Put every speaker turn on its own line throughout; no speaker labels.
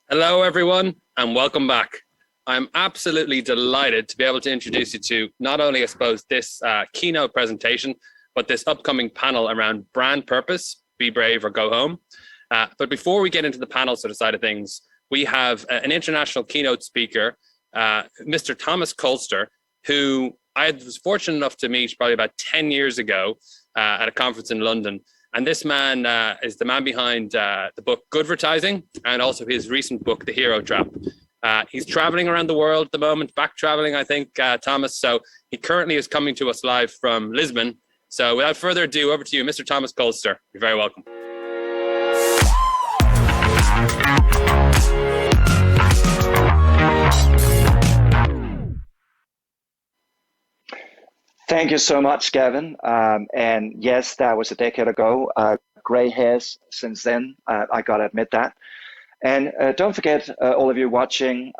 Hello, everyone, and welcome back. I'm absolutely delighted to be able to introduce you to not only, I suppose, this keynote presentation, but this upcoming panel around brand purpose, be brave or go home. But before we get into the panel sort of side of things, we have an international keynote speaker, Mr. Thomas Kolster, who I was fortunate enough to meet probably about 10 years ago at a conference in London. And this man is the man behind the book Goodvertising and also his recent book, The Hero Trap. He's traveling around the world at the moment, back traveling, I think, Thomas. So he currently is coming to us live from Lisbon. So without further ado, over to you, Mr. Thomas Kolster. You're very welcome.
Thank you so much, Gavin. And yes, that was a decade ago. Gray hairs since then, I got to admit that. And don't forget, all of you watching,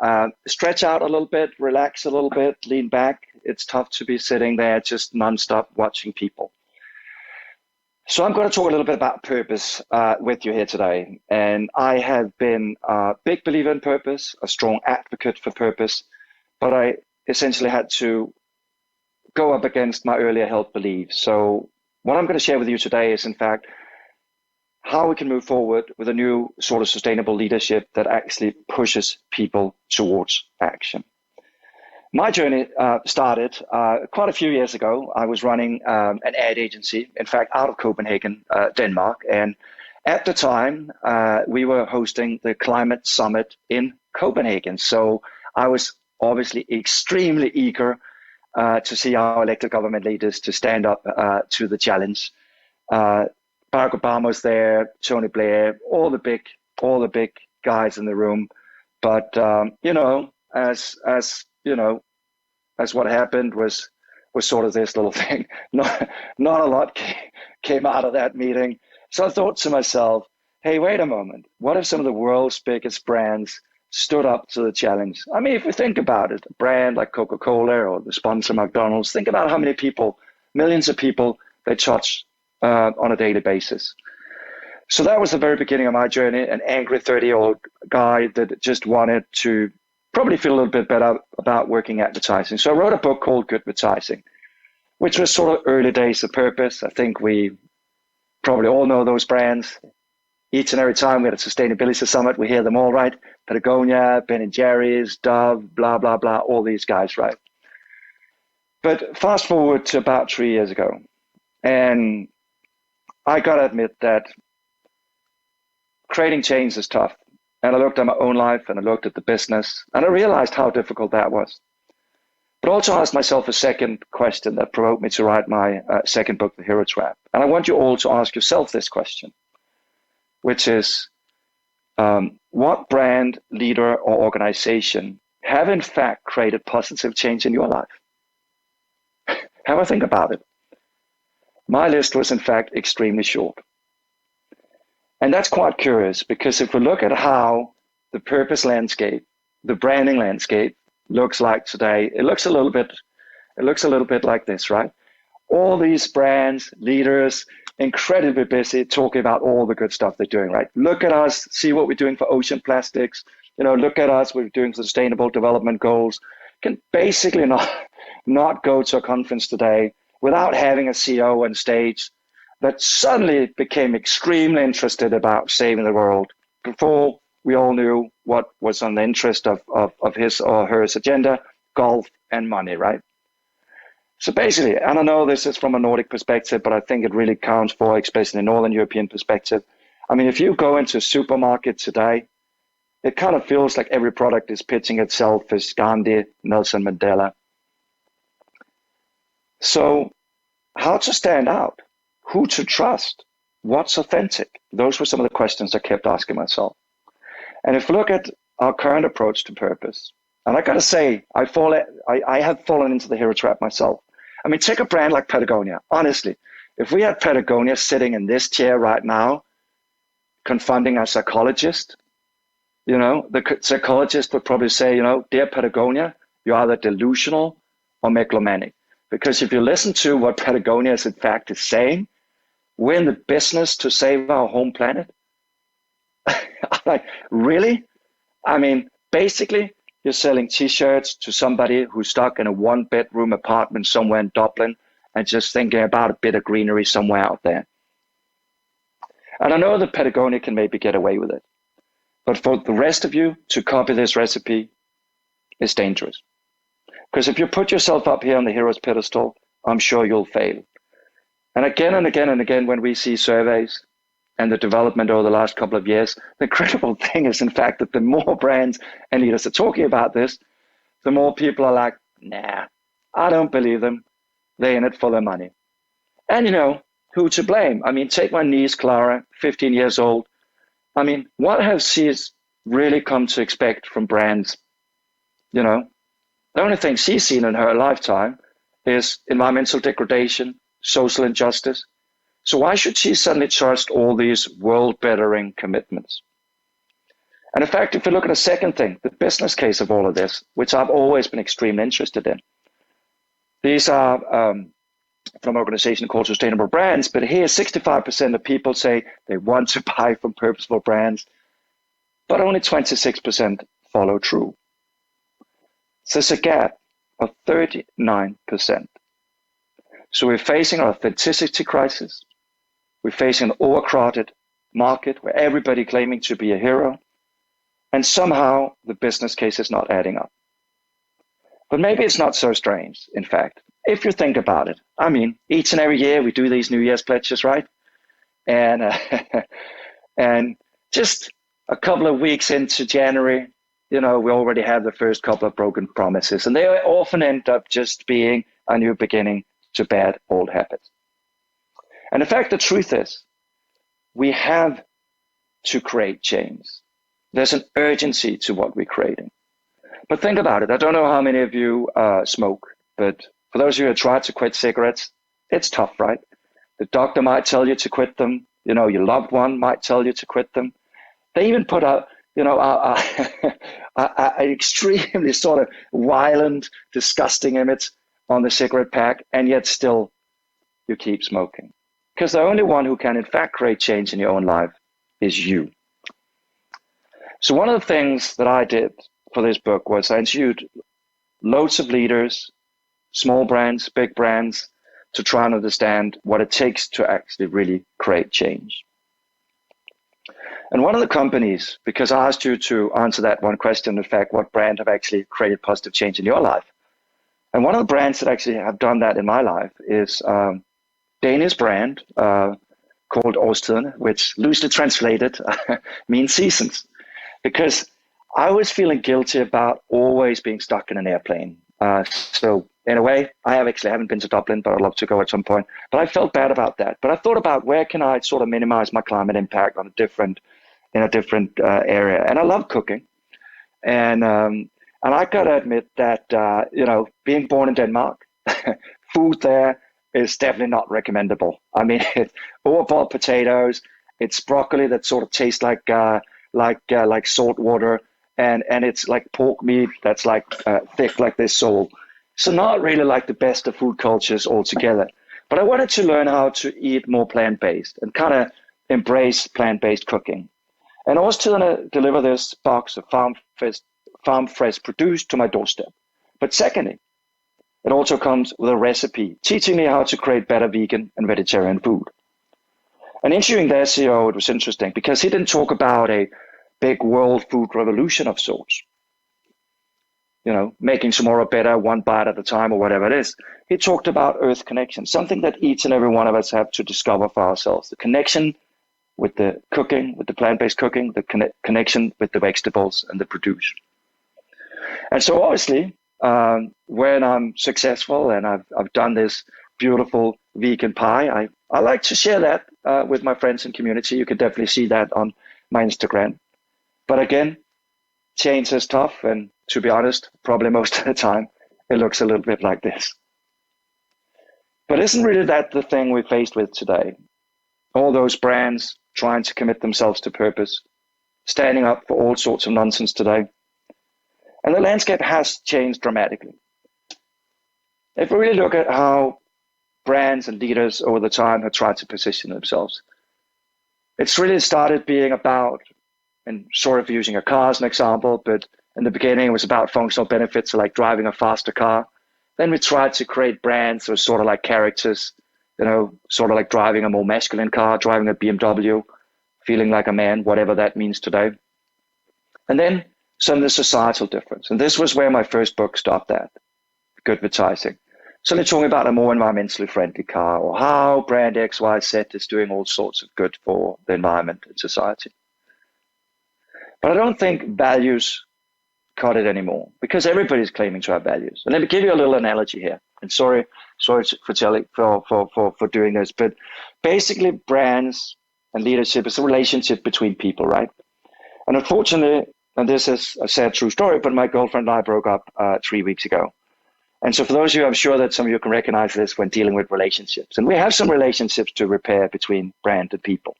stretch out a little bit, relax a little bit, lean back. It's tough to be sitting there just nonstop watching people. So I'm going to talk a little bit about purpose with you here today. And I have been a big believer in purpose, a strong advocate for purpose, but I essentially had to go up against my earlier held beliefs. So what I'm going to share with you today is, in fact, how we can move forward with a new sort of sustainable leadership that actually pushes people towards action. My journey started quite a few years ago. I was running an ad agency, in fact, out of Copenhagen, Denmark. And at the time, we were hosting the climate summit in Copenhagen. So I was obviously extremely eager to see our elected government leaders to stand up to the challenge. Barack Obama was there, Tony Blair, all the big guys in the room. But as what happened was sort of this little thing. Not a lot came out of that meeting. So I thought to myself, hey, wait a moment. What if some of the world's biggest brands stood up to the challenge? I mean, if we think about it, a brand like Coca-Cola or the sponsor McDonald's, think about how many people, millions of people they touch on a daily basis. So that was the very beginning of my journey, an angry 30-year-old guy that just wanted to probably feel a little bit better about working advertising. So I wrote a book called Goodvertising, which was sort of early days of purpose. I think we probably all know those brands. Each and every time we had a sustainability summit, we hear them all, right? Patagonia, Ben & Jerry's, Dove, blah, blah, blah, all these guys, right? But fast forward to about 3 years ago, and I got to admit that creating change is tough. And I looked at my own life and I looked at the business and I realized how difficult that was. But also asked myself a second question that provoked me to write my second book, The Hero Trap. And I want you all to ask yourself this question, which is, what brand, leader, or organization have in fact created positive change in your life? Have a think about it. My list was in fact extremely short. And that's quite curious because if we look at how the purpose landscape, the branding landscape looks like today, it looks a little bit like this, right? All these brands, leaders, incredibly busy talking about all the good stuff they're doing, right? Look at us, see what we're doing for ocean plastics. Look at us, we're doing sustainable development goals. Can basically not go to a conference today without having a CEO on stage that suddenly became extremely interested about saving the world before we all knew what was on the interest of his or her agenda, golf and money, right? So basically, and I know this is from a Nordic perspective, but I think it really counts for, especially a Northern European perspective. I mean, if you go into a supermarket today, it kind of feels like every product is pitching itself as Gandhi, Nelson Mandela. So how to stand out? Who to trust? What's authentic? Those were some of the questions I kept asking myself. And if we look at our current approach to purpose, and I got to say, I have fallen into the hero trap myself. I mean, take a brand like Patagonia. Honestly, if we had Patagonia sitting in this chair right now, confronting our psychologist, the psychologist would probably say, dear Patagonia, you're either delusional or megalomaniac. Because if you listen to what Patagonia is in fact is saying, we're in the business to save our home planet. Like, really? I mean, basically, you're selling t-shirts to somebody who's stuck in a one-bedroom apartment somewhere in Dublin and just thinking about a bit of greenery somewhere out there. And I know that Patagonia can maybe get away with it, but for the rest of you to copy this recipe is dangerous. Because if you put yourself up here on the hero's pedestal, I'm sure you'll fail. And again and again and again, when we see surveys and the development over the last couple of years, the incredible thing is, in fact, that the more brands and leaders are talking about this, the more people are like, nah, I don't believe them. They're in it for their money. And you know, who to blame? I mean, take my niece, Clara, 15 years old. I mean, what has she really come to expect from brands? You know, the only thing she's seen in her lifetime is environmental degradation, social injustice. So why should she suddenly trust all these world-bettering commitments? And in fact, if you look at a second thing, the business case of all of this, which I've always been extremely interested in, these are from an organization called Sustainable Brands, but here 65% of people say they want to buy from purposeful brands, but only 26% follow through. So there's a gap of 39%. So we're facing an authenticity crisis. We're facing an overcrowded market where everybody claiming to be a hero, and somehow the business case is not adding up. But maybe it's not so strange, in fact, if you think about it. I mean, each and every year we do these New Year's pledges, right? And and just a couple of weeks into January, you know, we already have the first couple of broken promises, and they often end up just being a new beginning to bad old habits. And in fact, the truth is, we have to create change. There's an urgency to what we're creating. But think about it. I don't know how many of you smoke, but for those of you who have tried to quit cigarettes, it's tough, right? The doctor might tell you to quit them. You know, your loved one might tell you to quit them. They even put out, you know, an extremely sort of violent, disgusting image on the cigarette pack, and yet still you keep smoking. Because the only one who can, in fact, create change in your own life is you. So one of the things that I did for this book was I interviewed loads of leaders, small brands, big brands, to try and understand what it takes to actually really create change. And one of the companies, because I asked you to answer that one question, in fact, what brand have actually created positive change in your life? And one of the brands that actually have done that in my life is Danish brand called Årstiderne, which loosely translated means seasons. Because I was feeling guilty about always being stuck in an airplane. So in a way, I haven't been to Dublin, but I'd love to go at some point. But I felt bad about that. But I thought about where can I sort of minimize my climate impact in a different area. And I love cooking. And I got to admit that, you know, being born in Denmark, food there is definitely not recommendable. I mean, it's overboiled potatoes, it's broccoli that sort of tastes like salt water, and it's like pork meat that's like thick like this sole. So not really like the best of food cultures altogether. But I wanted to learn how to eat more plant-based and kind of embrace plant-based cooking. And I was to deliver this box of farm fresh produce to my doorstep. But secondly, it also comes with a recipe teaching me how to create better vegan and vegetarian food. And interviewing their CEO, it was interesting because he didn't talk about a big world food revolution of sorts, you know, making tomorrow better one bite at a time or whatever it is. He talked about earth connection, something that each and every one of us have to discover for ourselves. The connection with the cooking, with the plant-based cooking, the connection with the vegetables and the produce. And so obviously, when I'm successful and I've done this beautiful vegan pie, I like to share that with my friends and community. You can definitely see that on my Instagram. But again, change is tough, and to be honest, probably most of the time, it looks a little bit like this. But isn't really that the thing we're faced with today? All those brands trying to commit themselves to purpose, standing up for all sorts of nonsense today. And the landscape has changed dramatically. If we really look at how brands and leaders over the time have tried to position themselves, it's really started being about and sort of using a car as an example, but in the beginning it was about functional benefits, so like driving a faster car. Then we tried to create brands that were sort of like characters, sort of like driving a more masculine car, driving a BMW, feeling like a man, whatever that means today. And then some of the societal difference. And this was where my first book stopped at, Good Advertising. So they're talking about a more environmentally friendly car, or how brand XYZ is doing all sorts of good for the environment and society. But I don't think values cut it anymore, because everybody's claiming to have values. And let me give you a little analogy here. And sorry for doing this, but basically brands and leadership is a relationship between people, right? And unfortunately, and this is a sad true story, but my girlfriend and I broke up 3 weeks ago. And so for those of you, I'm sure that some of you can recognize this when dealing with relationships. And we have some relationships to repair between brand and people.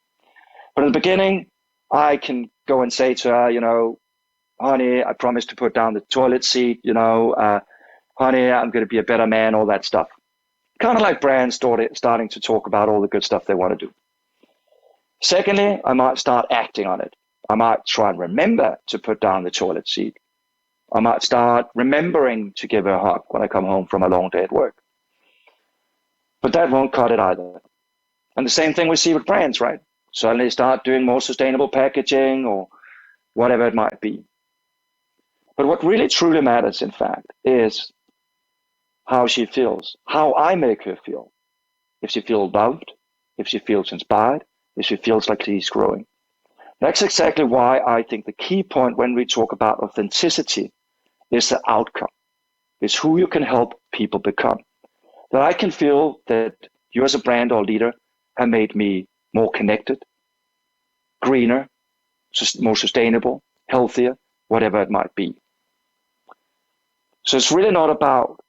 But in the beginning, I can go and say to her, honey, I promise to put down the toilet seat, honey, I'm going to be a better man, all that stuff. Kind of like brands starting to talk about all the good stuff they want to do. Secondly, I might start acting on it. I might try and remember to put down the toilet seat. I might start remembering to give her a hug when I come home from a long day at work. But that won't cut it either. And the same thing we see with brands, right? Suddenly start doing more sustainable packaging or whatever it might be. But what really truly matters, in fact, is how she feels, how I make her feel. If she feels loved, if she feels inspired, if she feels like she's growing. That's exactly why I think the key point when we talk about authenticity is the outcome, is who you can help people become. That I can feel that you as a brand or leader have made me more connected, greener, more sustainable, healthier, whatever it might be. So it's really not about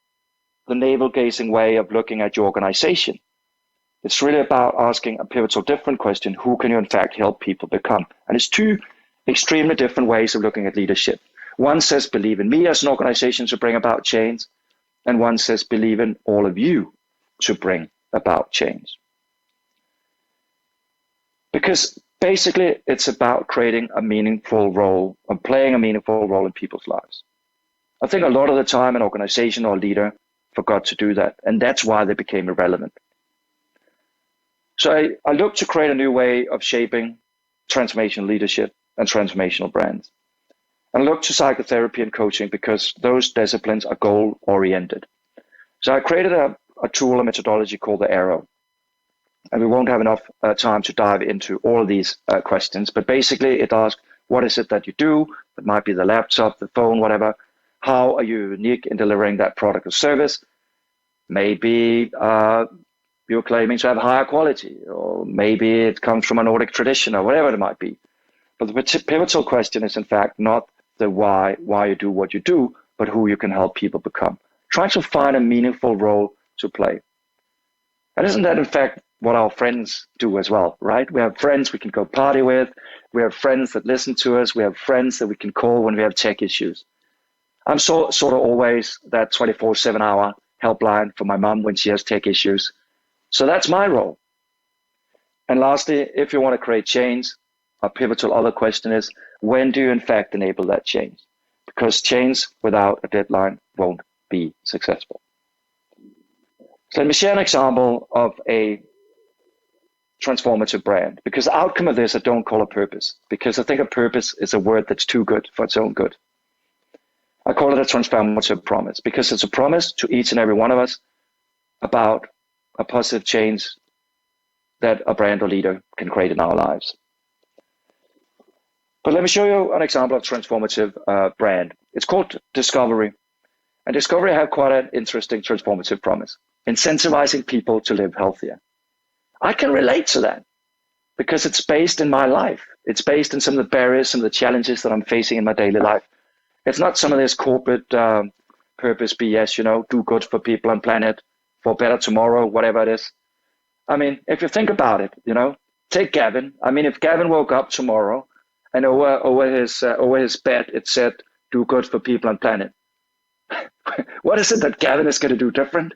the navel-gazing way of looking at your organization. It's really about asking a pivotal different question: who can you in fact help people become? And it's two extremely different ways of looking at leadership. One says believe in me as an organization to bring about change, and one says believe in all of you to bring about change. Because basically it's about creating a meaningful role and playing a meaningful role in people's lives. I think a lot of the time an organization or leader forgot to do that, and that's why they became irrelevant. So I look to create a new way of shaping transformational leadership and transformational brands. And I look to psychotherapy and coaching because those disciplines are goal-oriented. So I created a tool, a methodology called the Arrow. And we won't have enough time to dive into all of these questions, but basically it asks, what is it that you do? It might be the laptop, the phone, whatever. How are you unique in delivering that product or service? Maybe you're claiming to have higher quality, or maybe it comes from a Nordic tradition, or whatever it might be. But the pivotal question is, in fact, not the why you do what you do, but who you can help people become. Try to find a meaningful role to play. And isn't that, in fact, what our friends do as well, right? We have friends we can go party with. We have friends that listen to us. We have friends that we can call when we have tech issues. I'm sort of always that 24/7 hour helpline for my mom when she has tech issues. So that's my role. And lastly, if you want to create change, a pivotal other question is, when do you in fact enable that change? Because change without a deadline won't be successful. So let me share an example of a transformative brand, because the outcome of this I don't call a purpose, because I think a purpose is a word that's too good for its own good. I call it a transformative promise, because it's a promise to each and every one of us about a positive change that a brand or leader can create in our lives. But let me show you an example of transformative brand. It's called Discovery. And Discovery have quite an interesting transformative promise: incentivizing people to live healthier. I can relate to that because it's based in my life. It's based in some of the barriers, some of the challenges that I'm facing in my daily life. It's not some of this corporate purpose BS, do good for people and planet, for better tomorrow, whatever it is. I mean, if you think about it, take Gavin. I mean, if Gavin woke up tomorrow and over his bed it said, do good for people and planet, what is it that Gavin is going to do different?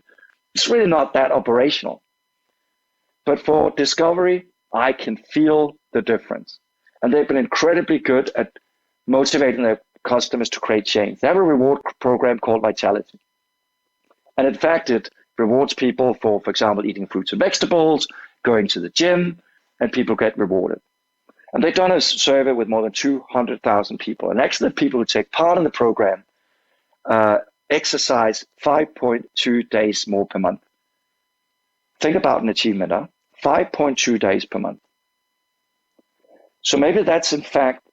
It's really not that operational. But for Discovery, I can feel the difference. And they've been incredibly good at motivating their customers to create change. They have a reward program called Vitality. And in fact, it rewards people for example, eating fruits and vegetables, going to the gym, and people get rewarded. And they've done a survey with more than 200,000 people. And actually, the people who take part in the program exercise 5.2 days more per month. Think about an achievement, huh? 5.2 days per month. So maybe that's in fact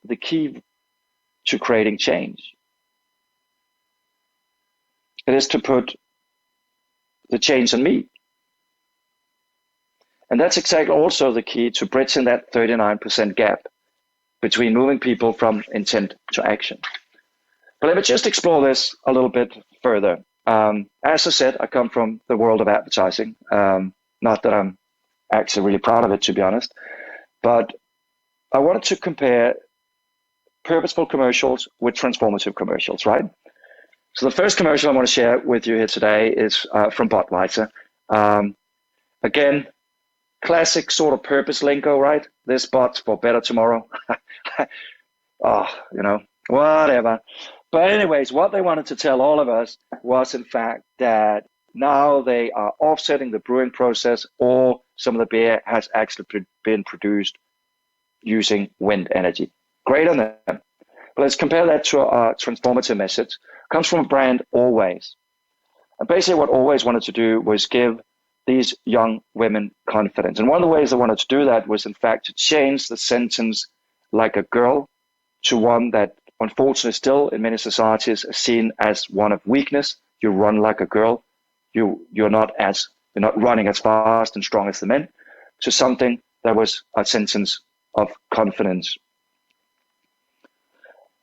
the key to creating change. It is to put the change on me. And that's exactly also the key to bridging that 39% gap between moving people from intent to action. But let me just explore this a little bit further. As I said, I come from the world of advertising. Not that I'm actually really proud of it, to be honest, but I wanted to compare purposeful commercials with transformative commercials, right? So the first commercial I want to share with you here today is from Budweiser. Again, classic sort of purpose lingo, right? This bot's for better tomorrow. Oh, whatever. But anyways, what they wanted to tell all of us was in fact that now they are offsetting the brewing process, or some of the beer has actually been produced using wind energy. Great on them. But let's compare that to a transformative message. It comes from a brand, Always. And basically what Always wanted to do was give these young women confidence. And one of the ways they wanted to do that was in fact to change the sentence like a girl to one that unfortunately still in many societies is seen as one of weakness. You run like a girl. You're not running as fast and strong as the men, to something that was a sentence of confidence.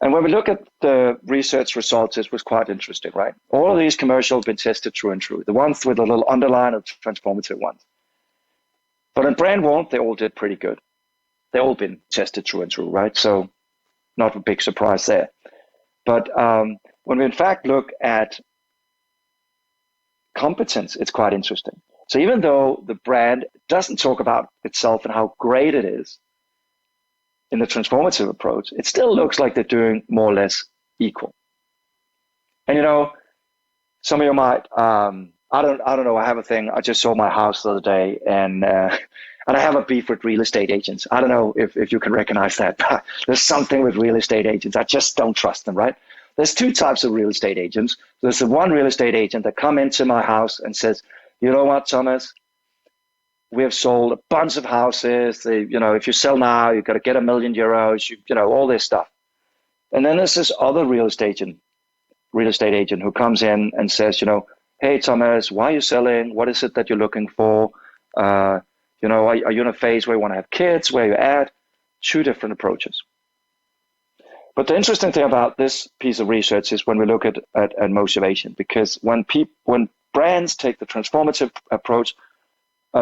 And when we look at the research results, it was quite interesting, right? All of these commercials have been tested true and true. The ones with a little underline of transformative ones. But in brand warmth, they all did pretty good. They all been tested true and true, right? So not a big surprise there. But when we in fact look at competence, it's quite interesting. So even though the brand doesn't talk about itself and how great it is in the transformative approach, it still looks like they're doing more or less equal. And some of you might, I don't know. I have a thing. I just sold my house the other day, and I have a beef with real estate agents. I don't know if you can recognize that, but there's something with real estate agents. I just don't trust them, right? There's two types of real estate agents. There's the one real estate agent that come into my house and says, you know what, Thomas, we have sold a bunch of houses. If you sell now, you've got to get €1 million, all this stuff. And then there's this other real estate agent who comes in and says, hey, Thomas, why are you selling? What is it that you're looking for? Are you in a phase where you want to have kids? Where are you at? Two different approaches. But the interesting thing about this piece of research is when we look at motivation, because when brands take the transformative approach,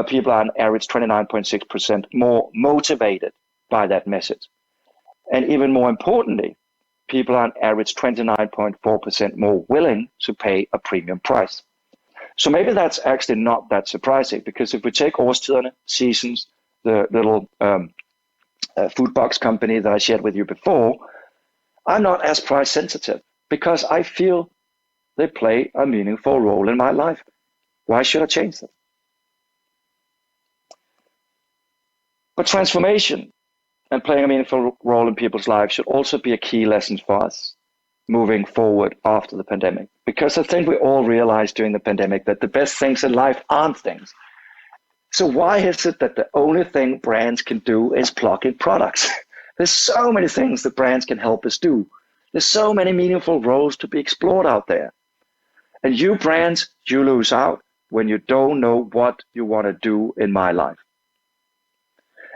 people are on average 29.6% more motivated by that message. And even more importantly, people are on average 29.4% more willing to pay a premium price. So maybe that's actually not that surprising, because if we take Årstiderne, Seasons, the little food box company that I shared with you before, I'm not as price sensitive because I feel they play a meaningful role in my life. Why should I change them? But transformation and playing a meaningful role in people's lives should also be a key lesson for us moving forward after the pandemic. Because I think we all realized during the pandemic that the best things in life aren't things. So why is it that the only thing brands can do is plug in products? There's so many things that brands can help us do. There's so many meaningful roles to be explored out there. And you brands, you lose out when you don't know what you want to do in my life.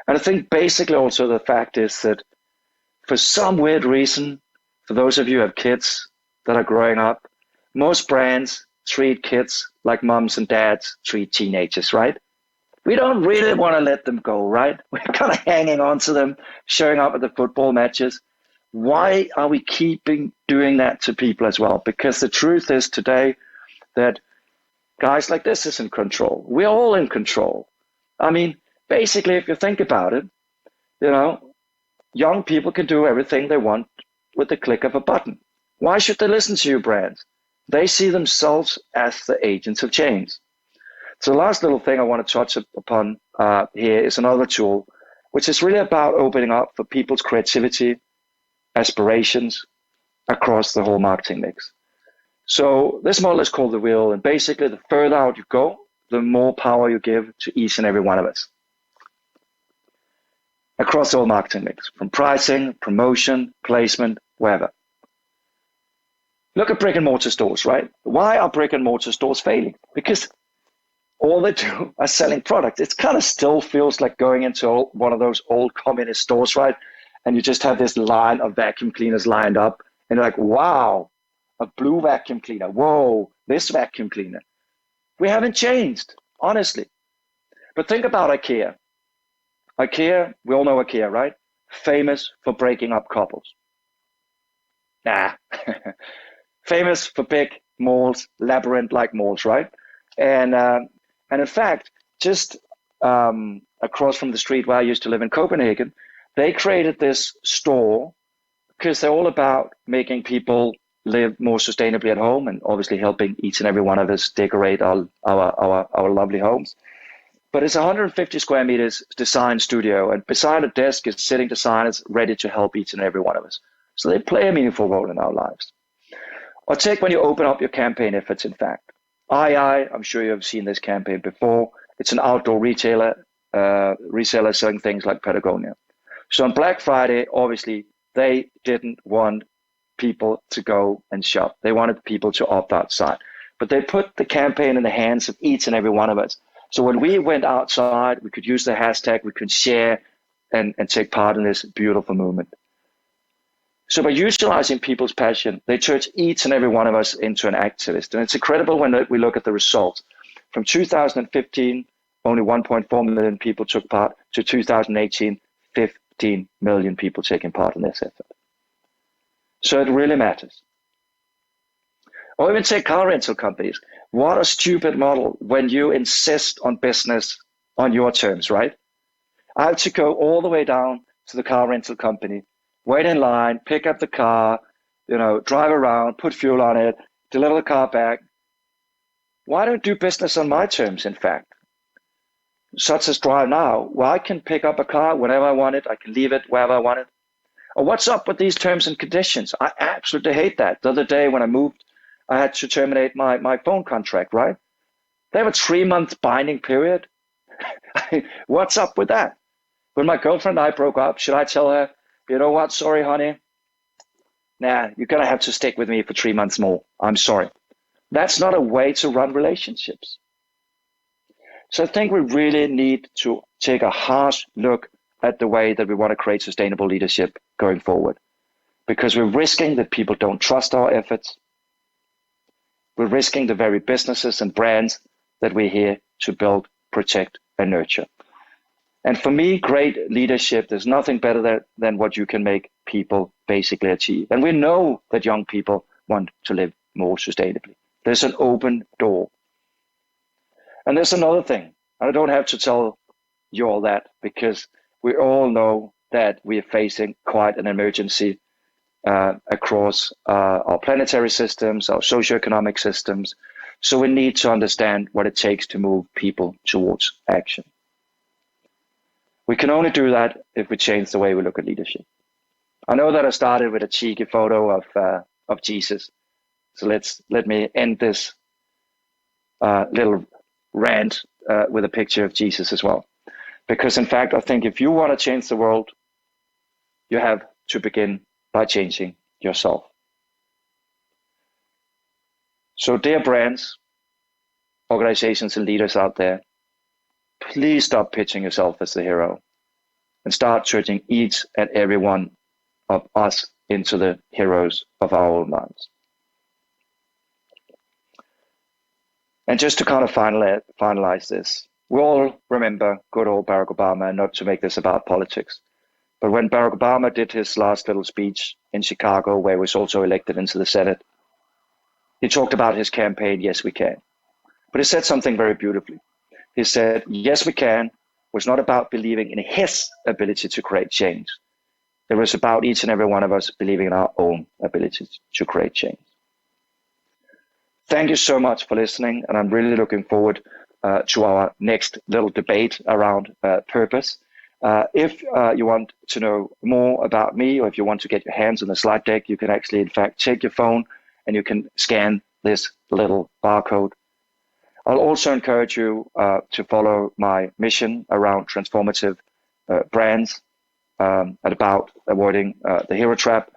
And I think basically also the fact is that for some weird reason, for those of you who have kids that are growing up, most brands treat kids like moms and dads treat teenagers, right? We don't really want to let them go, right? We're kind of hanging on to them, showing up at the football matches. Why are we keeping doing that to people as well? Because the truth is today that guys like this is in control. We're all in control. I mean, basically, if you think about it, young people can do everything they want with the click of a button. Why should they listen to you, brands? They see themselves as the agents of change. So the last little thing I want to touch upon here is another tool, which is really about opening up for people's creativity, aspirations across the whole marketing mix. So this model is called the wheel, and basically the further out you go, the more power you give to each and every one of us across the whole marketing mix, from pricing, promotion, placement, wherever. Look at brick and mortar stores, right? Why are brick and mortar stores failing? Because all they do are selling products. It kind of still feels like going into one of those old communist stores, right? And you just have this line of vacuum cleaners lined up, and you're like, wow, a blue vacuum cleaner. Whoa, this vacuum cleaner. We haven't changed, honestly. But think about IKEA. IKEA, we all know IKEA, right? Famous for breaking up couples. Famous for big malls, labyrinth-like malls, right? And in fact, just across from the street where I used to live in Copenhagen, they created this store because they're all about making people live more sustainably at home and obviously helping each and every one of us decorate our lovely homes. But it's 150 square meters design studio, and beside a desk is sitting designers ready to help each and every one of us. So they play a meaningful role in our lives. Or take when you open up your campaign efforts, in fact. I'm sure you have seen this campaign before. It's an outdoor reseller selling things like Patagonia. So on Black Friday, obviously, they didn't want people to go and shop. They wanted people to opt outside. But they put the campaign in the hands of each and every one of us. So when we went outside, we could use the hashtag, we could share and take part in this beautiful movement. So by utilizing people's passion, they turn each and every one of us into an activist. And it's incredible when we look at the results. From 2015, only 1.4 million people took part, to 2018, 15 million people taking part in this effort. So it really matters. Or even take car rental companies. What a stupid model when you insist on business on your terms, right? I have to go all the way down to the car rental company, wait in line, pick up the car, drive around, put fuel on it, deliver the car back. Why don't do business on my terms, in fact? Such as Drive Now, where I can pick up a car whenever I want it, I can leave it wherever I want it. Or what's up with these terms and conditions? I absolutely hate that. The other day when I moved, I had to terminate my phone contract, right? They have a 3-month binding period. What's up with that? When my girlfriend and I broke up, should I tell her, you know what, sorry, honey? Nah, you're going to have to stick with me for 3 months more. I'm sorry. That's not a way to run relationships. So I think we really need to take a harsh look at the way that we want to create sustainable leadership going forward, because we're risking that people don't trust our efforts. We're risking the very businesses and brands that we're here to build, protect, and nurture. And for me, great leadership, there's nothing better than what you can make people basically achieve. And we know that young people want to live more sustainably. There's an open door. And there's another thing. I don't have to tell you all that, because we all know that we are facing quite an emergency across our planetary systems, our socioeconomic systems. So we need to understand what it takes to move people towards action. We can only do that if we change the way we look at leadership. I know that I started with a cheeky photo of Jesus. So let me end this little rant with a picture of Jesus as well. Because in fact, I think if you want to change the world, you have to begin by changing yourself. So dear brands, organizations and leaders out there, please stop pitching yourself as the hero and start turning each and every one of us into the heroes of our own lives. And just to kind of finalize this, we all remember good old Barack Obama, and not to make this about politics. But when Barack Obama did his last little speech in Chicago, where he was also elected into the Senate, he talked about his campaign, Yes, We Can. But he said something very beautifully. He said, Yes, We Can was not about believing in his ability to create change. It was about each and every one of us believing in our own ability to create change. Thank you so much for listening, and I'm really looking forward to our next little debate around purpose. If you want to know more about me, or if you want to get your hands on the slide deck, you can actually, in fact, take your phone and you can scan this little barcode. I'll also encourage you to follow my mission around transformative brands and about avoiding the hero trap.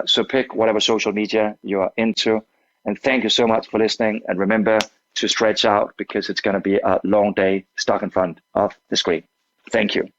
So pick whatever social media you are into. And thank you so much for listening. And remember to stretch out, because it's going to be a long day stuck in front of the screen. Thank you.